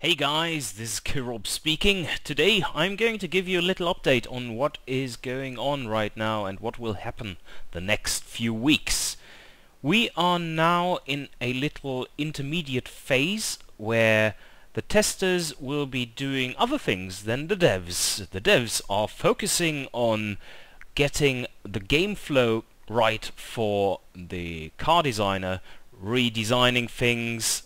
Hey guys, this is Killrob speaking. Today I'm going to give you a little update on what is going on right now and what will happen the next few weeks. We are now in a little intermediate phase where the testers will be doing other things than the devs. The devs are focusing on getting the game flow right for the car designer, redesigning things,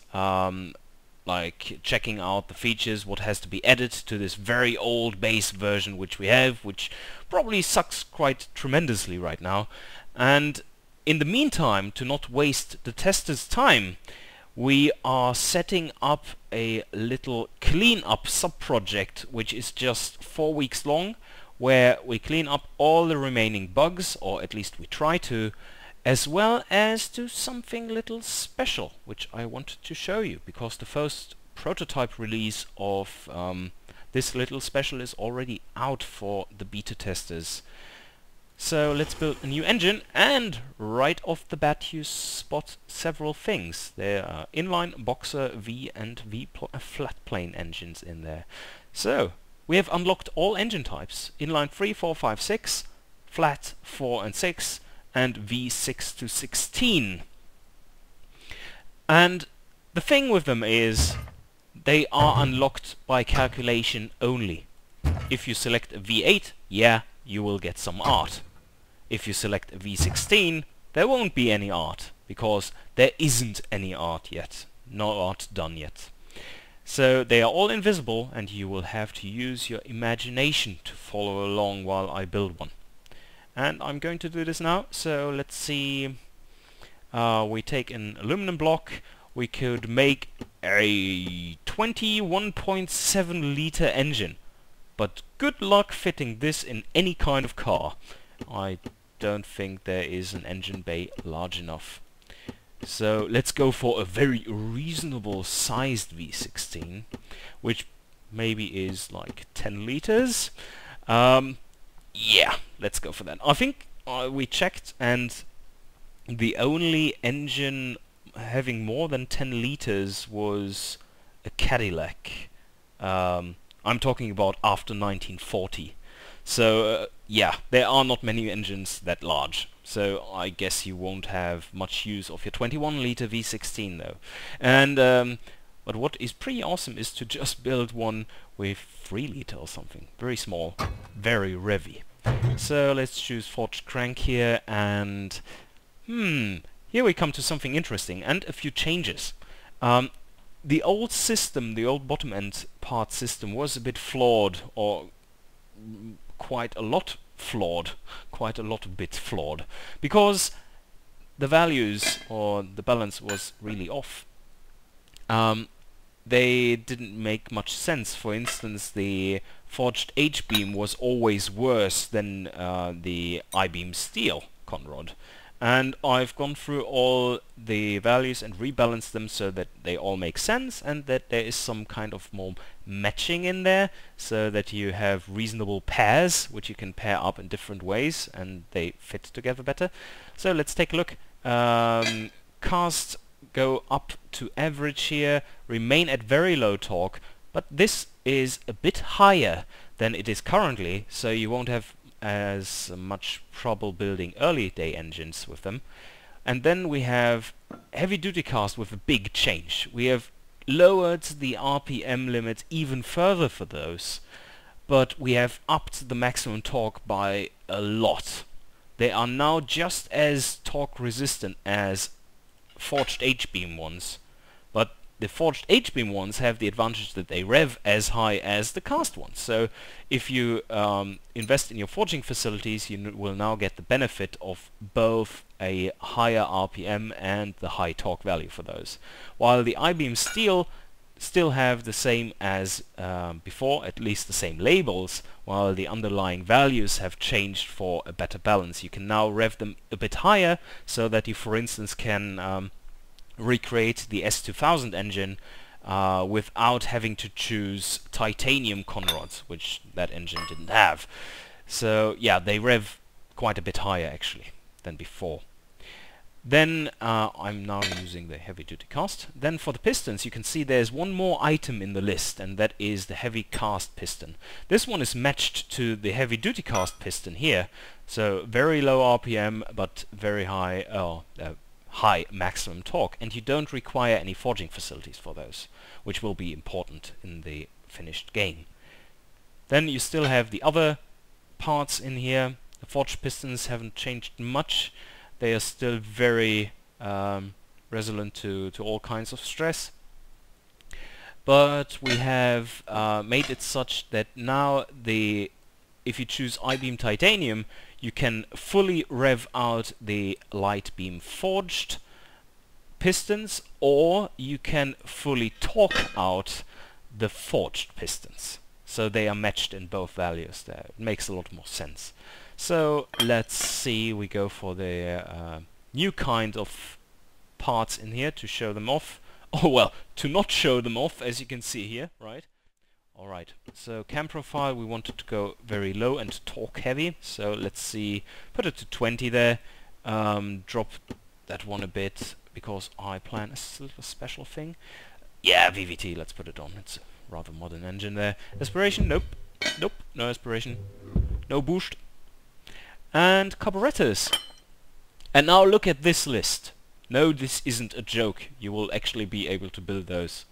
like checking out the features, what has to be added to this very old base version which we have, which probably sucks quite tremendously right now. And in the meantime, to not waste the testers' time, we are setting up a little clean-up sub-project which is just 4 weeks long, where we clean up all the remaining bugs, or at least we try to, as well as do something little special, which I wanted to show you, because the first prototype release of this little special is already out for the beta testers. So let's build a new engine, and right off the bat you spot several things. There are inline, boxer, V and V flat plane engines in there. So we have unlocked all engine types: inline 3, 4, 5, 6, flat 4 and 6, and V6 to 16. And the thing with them is they are unlocked by calculation only. If you select a V8, yeah, you will get some art. If you select a V16, there won't be any art, because there isn't any art yet. No art done yet. So they are all invisible, and you will have to use your imagination to follow along while I build one. And I'm going to do this now. So let's see. We take an aluminum block. We could make a 21.7 liter engine, but good luck fitting this in any kind of car. I don't think there is an engine bay large enough. So let's go for a very reasonable sized V16, which maybe is like 10 liters. Yeah, let's go for that. I think we checked, and the only engine having more than 10 liters was a Cadillac. I'm talking about after 1940. So yeah, there are not many engines that large. So I guess you won't have much use of your 21 liter V16 though. And but what is pretty awesome is to just build one with 3 liter or something. Very small, very revvy. So let's choose forged crank here, and here we come to something interesting and a few changes. The old system, the old bottom end part system, was a bit flawed, or quite a lot flawed, because the values or the balance was really off. They didn't make much sense. For instance, the forged H-beam was always worse than the I-beam steel conrod. And I've gone through all the values and rebalanced them so that they all make sense, and that there is some kind of more matching in there, so that you have reasonable pairs which you can pair up in different ways and they fit together better. So let's take a look. Cast go up to average here, remain at very low torque, but this is a bit higher than it is currently, so you won't have as much trouble building early day engines with them. And then we have heavy duty cast with a big change. We have lowered the RPM limit even further for those, but we have upped the maximum torque by a lot. They are now just as torque resistant as forged H-beam ones, but the forged H-beam ones have the advantage that they rev as high as the cast ones. So if you invest in your forging facilities, you will now get the benefit of both a higher RPM and the high torque value for those. While the I-beam steel still have the same as before, at least the same labels, while the underlying values have changed for a better balance. You can now rev them a bit higher, so that you, for instance, can recreate the S2000 engine without having to choose titanium conrods, which that engine didn't have. So yeah, they rev quite a bit higher actually than before. Then I'm now using the heavy duty cast. Then for the pistons, you can see there's one more item in the list, and that is the heavy cast piston. This one is matched to the heavy duty cast piston here, so very low RPM but very high high maximum torque, and you don't require any forging facilities for those, which will be important in the finished game. Then you still have the other parts in here. The forged pistons haven't changed much. They are still very resilient to all kinds of stress. But we have made it such that now if you choose I-beam titanium, you can fully rev out the light beam forged pistons, or you can fully torque out the forged pistons. So they are matched in both values there. It makes a lot more sense. So let's see, we go for the new kind of parts in here to show them off. Oh well, to not show them off, as you can see here, right? Alright, so cam profile, we wanted to go very low and torque heavy. So let's see, put it to 20 there. Drop that one a bit, because I plan a little special thing. Yeah, VVT, let's put it on. It's a rather modern engine there. Aspiration, nope. Nope, no aspiration. No boost. And carburetors. And now look at this list. No, this isn't a joke. You will actually be able to build those.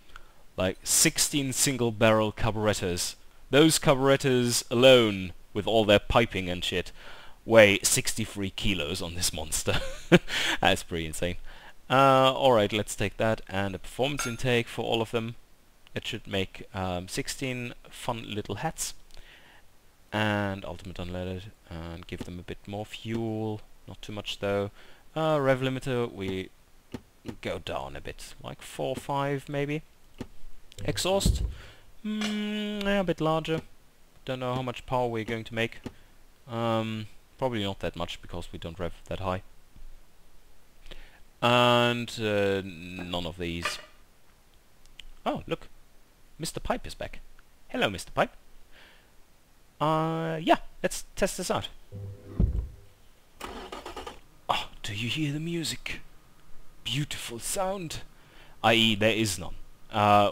Like 16 single barrel carburetors. Those carburetors alone, with all their piping and shit, weigh 63 kilos on this monster. That's pretty insane. Alright, let's take that, and a performance intake for all of them. It should make 16 fun little hats. And ultimate unleaded, and give them a bit more fuel, not too much though. Rev limiter, we go down a bit, like 4 or 5 maybe. Exhaust, yeah, a bit larger. Don't know how much power we're going to make. Probably not that much, because we don't rev that high. And none of these. Oh, look, Mr. Pipe is back. Hello, Mr. Pipe. Yeah, let's test this out. Oh, do you hear the music? Beautiful sound. I.e., there is none.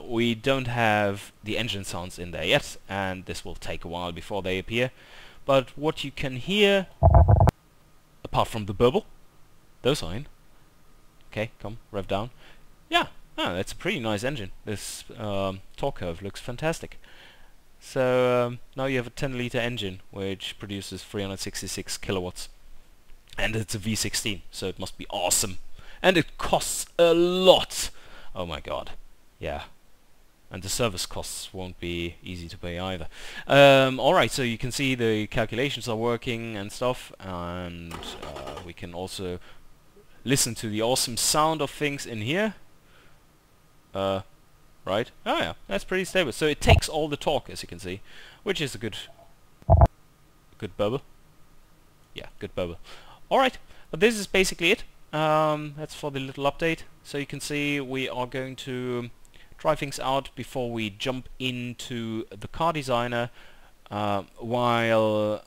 We don't have the engine sounds in there yet, and this will take a while before they appear. But what you can hear, apart from the burble, those are in. Okay, come, rev down. Yeah, that's a pretty nice engine. This torque curve looks fantastic. So now you have a 10-liter engine which produces 366 kilowatts, and it's a V16, so it must be awesome. And it costs a lot. Oh my god. Yeah. And the service costs won't be easy to pay either. Alright, so you can see the calculations are working and stuff, and we can also listen to the awesome sound of things in here. Right? Oh yeah, that's pretty stable. So it takes all the torque, as you can see, which is a good bubble. Yeah, good bubble. Alright, but this is basically it. That's for the little update. So you can see we are going to try things out before we jump into the car designer, while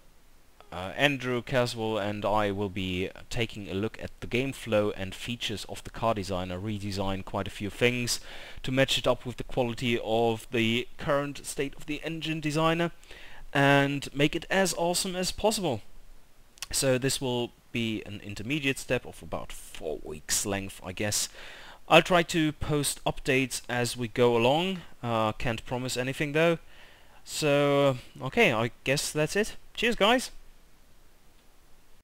Andrew, Caswell and I will be taking a look at the game flow and features of the car designer, redesign quite a few things to match it up with the quality of the current state of the engine designer, and make it as awesome as possible. So this will be an intermediate step of about 4 weeks length, I guess. I'll try to post updates as we go along. Can't promise anything though. So okay, I guess that's it. Cheers guys!